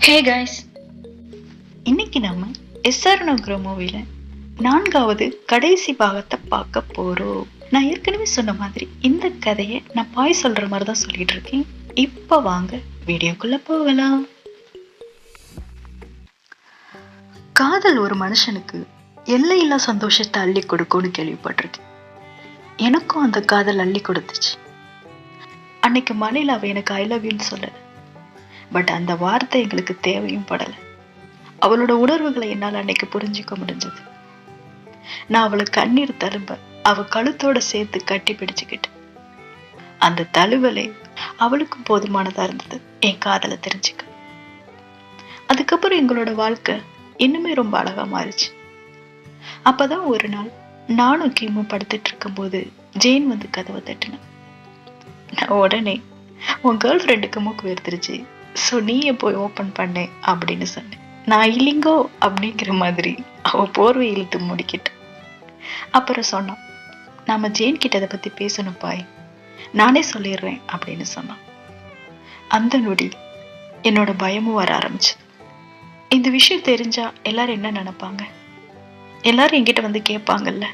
Hey guys, இன்னைக்கு நம்ம எஸ்ஆர்னோங்கிற மூவில 4வது கடைசி பாகத்தை பார்க்க போறோம். நான் ஏற்கனவே சொன்ன மாதிரி இந்த கதையை நான் பாய் சொல்ற மாதிரி தான் சொல்லிட்டு இருக்கேன். இப்ப வாங்க வீடியோக்குள்ள போகலாம். காதல் ஒரு மனுஷனுக்கு எல்லையில்லா சந்தோஷத்தை அள்ளி கொடுக்கும்னு கேள்விப்பட்டிருக்கேன். எனக்கும் அந்த காதல் அள்ளி கொடுத்துச்சு. அன்னைக்கு மலையில அவ எனக்கு ஐ லவ் யூன்னு சொல்லல. பட் அந்த வார்த்தை எங்களுக்கு தேவையும் படலை. அவளோட உணர்வுகளை என்னால் அன்னைக்கு புரிஞ்சுக்க முடிஞ்சது. நான் அவளை கண்ணீர் தழும்ப அவ கழுத்தோட சேர்த்து கட்டி பிடிச்சுக்கிட்டு அந்த தழுவலை அவளுக்கும் போதுமானதா இருந்தது என் காதலை தெரிஞ்சுக்க. அதுக்கப்புறம் எங்களோட வாழ்க்கை இன்னுமே ரொம்ப அழகா மாறிச்சு. அப்பதான் ஒரு நாள் நானும் கிம்மும் படுத்துட்டு இருக்கும் போது ஜெயின் வந்து கதவை தட்டினான். நான் உடனே உன் கேர்ள் ஃப்ரெண்டுக்கு மூக்கு வேர்த்துருச்சு, ஸோ நீயே போய் ஓப்பன் பண்ணேன் அப்படின்னு சொன்னேன். நான் இல்லைங்கோ அப்படிங்கிற மாதிரி அவ போர்வை இழுத்து முடிக்கிட்டு அப்புறம் சொன்னான், நாம ஜெயின் கிட்ட அதை பத்தி பேசணும் பாய், நானே சொல்லிடுறேன் அப்படின்னு சொன்னான். அந்த நொடி என்னோட பயமும் வர ஆரம்பிச்சு. இந்த விஷயம் தெரிஞ்சா எல்லாரும் என்ன நினைப்பாங்க, எல்லாரும் என்கிட்ட வந்து கேட்பாங்கல்ல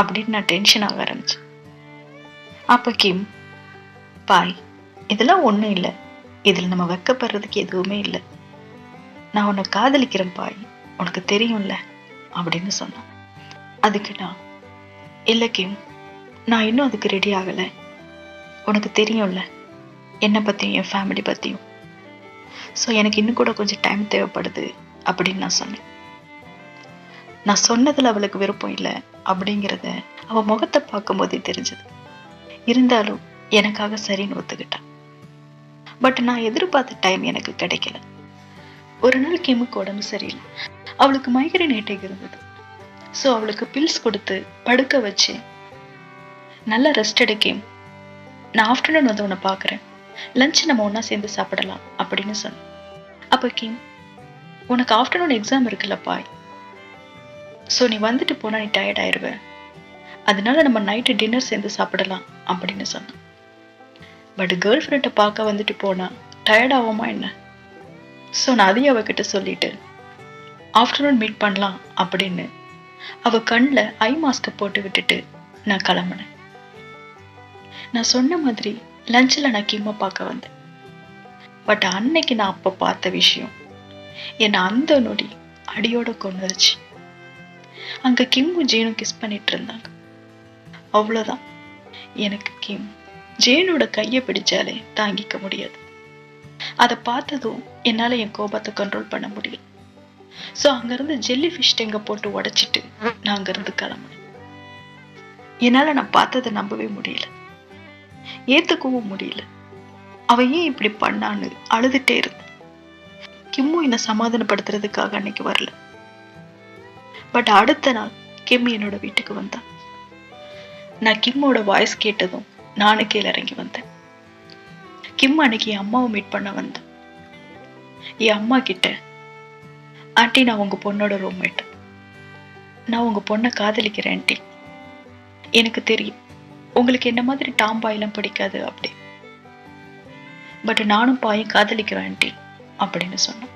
அப்படின்னு நான் டென்ஷன் ஆக ஆரம்பிச்சேன். அப்ப கிம், பாய் இதெல்லாம் ஒண்ணும் இல்லை, இதுல நம்ம வெக்கப்படுறதுக்கு எதுவுமே இல்லை, நான் உன்னை காதலிக்கிறேன் பாய், உனக்கு தெரியும்ல அப்படின்னு சொன்னான். அதுக்கு நான், இல்லை கிம், நான் இன்னும் அதுக்கு ரெடி ஆகலை, உனக்கு தெரியும்ல என்னை பத்தியும் என் ஃபேமிலி பத்தியும், ஸோ எனக்கு இன்னும் கூட கொஞ்சம் டைம் தேவைப்படுது அப்படின்னு நான் சொன்னேன். நான் சொன்னதுல அவளுக்கு விருப்பம் இல்லை அப்படிங்கிறத அவ முகத்தை பார்க்கும் போதே தெரிஞ்சது. இருந்தாலும் எனக்காக சரின்னு ஒத்துக்கிட்டான். பட் நான் எதிர்பார்த்த டைம் எனக்கு கிடைக்கல. ஒரு நாள் கிம்முக்கு உடம்பு சரியில்லை. அவளுக்கு மைக்ரேன் ஹெட்டேக் இருந்தது. ஸோ அவளுக்கு பில்ஸ் கொடுத்து படுக்க வச்சு நல்லா ரெஸ்ட் எடுக்கேன், நான் ஆஃப்டர்நூன் வந்து உன்னை பார்க்குறேன், லஞ்ச் நம்ம ஒன்றா சேர்ந்து சாப்பிடலாம் அப்படின்னு சொன்னேன். அப்போ கிம், உனக்கு ஆஃப்டர்நூன் எக்ஸாம் இருக்குல்ல பாய், ஸோ நீ வந்துட்டு போனால் நீ டயர்ட் ஆயிடுவ, அதனால நம்ம நைட்டு டின்னர் சேர்ந்து சாப்பிடலாம் அப்படின்னு சொன்னான். பட் கேர்ள் ஃப்ரெண்டை பார்க்க வந்துட்டு போனா டயர்ட் ஆகுமா என்ன? ஸோ நான் அதையும் அவகிட்ட சொல்லிட்டு ஆஃப்டர்நூன் மீட் பண்ணலாம் அப்படின்னு அவ கண்ணில் ஐ மாஸ்கை போட்டு விட்டுட்டு நான் கிளம்புனேன். நான் சொன்ன மாதிரி லஞ்சில் நான் கிம்மை பார்க்க வந்தேன். பட் அன்னைக்கு நான் அப்போ பார்த்த விஷயம் என்னை அந்த நொடி அடியோட கொண்டுருச்சு. அங்க கிம்மும் ஜெயினும் கிஸ் பண்ணிட்டு இருந்தாங்க. அவ்வளோதான், எனக்கு கிம் ஜெயினோட கையை பிடிச்சாலே தாங்கிக்க முடியாது. அதை பார்த்ததும் என்னால என் கோபத்தை கண்ட்ரோல் பண்ண முடியல. ஸோ அங்கிருந்து ஜெல்லி ஃபிஷ் டேங்க போட்டு உடைச்சிட்டு நான் அங்கிருந்து கிளம்புனேன். என்னால நான் பார்த்ததை நம்பவே முடியல, ஏத்துக்கவும் முடியல. அவ ஏன் இப்படி பண்ணான்னு அழுதுட்டே இருந்தேன். கிம்மு என்னை சமாதானப்படுத்துறதுக்காக அன்னைக்கு வரல. பட் அடுத்த நாள் கிம் என்னோட வீட்டுக்கு வந்தான். நான் கிம்மோட வாய்ஸ் கேட்டதும் நானே கீழே இறங்கி வந்தேன். கிம் அன்னைக்கு என் அம்மாவை மீட் பண்ண வந்தேன். என் அம்மா கிட்ட, ஆண்டி நான் உங்க பொண்ணோட ரூம்மேட், நான் உங்க பொண்ணை காதலிக்கிறேன் ஆண்டி, எனக்கு தெரியும் உங்களுக்கு என்ன மாதிரி டாம் பாயெல்லாம் பிடிக்காது அப்படி, பட் நானும் பாயும் காதலிக்கிறேன் ஆண்டி அப்படின்னு சொன்னேன்.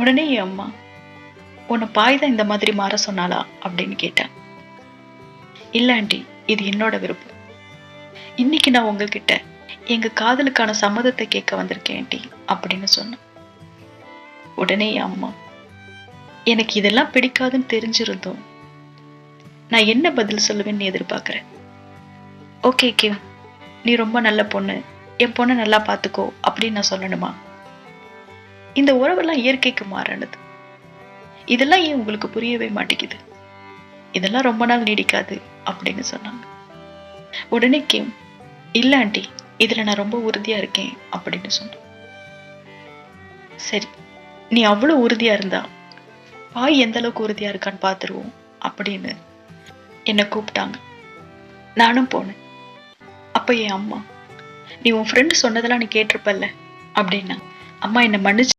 உடனே என் அம்மா, உன்னை பாய் தான் இந்த மாதிரி மாற சொன்னாளா அப்படின்னு கேட்டேன். இல்லை ஆண்டி, இது என்னோட விருப்பம், இன்னைக்கு நான் உங்ககிட்ட எங்க காதலுக்கான சம்மதத்தை கேட்க வந்திருக்கேன் ஆண்டி அப்படின்னு சொன்னேன். உடனே என் அம்மா, எனக்கு இதெல்லாம் பிடிக்காதுன்னு தெரிஞ்சிருந்தோம், நான் என்ன பதில் சொல்லுவேன்னு எதிர்பார்க்கிறேன். ஓகே கிம், நீ ரொம்ப நல்ல பொண்ணு, என் பொண்ணை நல்லா பார்த்துக்கோ அப்படின்னு நான் சொல்லணுமா? இந்த உறவெல்லாம் இயற்கைக்கு மாறானது, இதெல்லாம் ஏன் உங்களுக்கு புரியவே மாட்டேங்குது, இதெல்லாம் ரொம்ப நாள் நீடிக்காது அப்படின்னு சொன்னாங்க. உடனே கிம், இல்ல ஆண்டி, இதுல நான் ரொம்ப உறுதியா இருக்கேன் அப்படின்னு சொன்னேன். சரி, நீ அவ்வளவு உறுதியா இருந்தா பாய் எந்த அளவுக்கு உறுதியா இருக்கான்னு பாத்துருவோம் அப்படின்னு என்னை கூப்பிட்டாங்க. நானும் போனேன். அப்ப என் அம்மா, நீ உன் ஃப்ரெண்டு சொன்னதெல்லாம் நீ கேட்டிருப்பல்ல அப்படின்னா, அம்மா என்னை மன்னிச்சு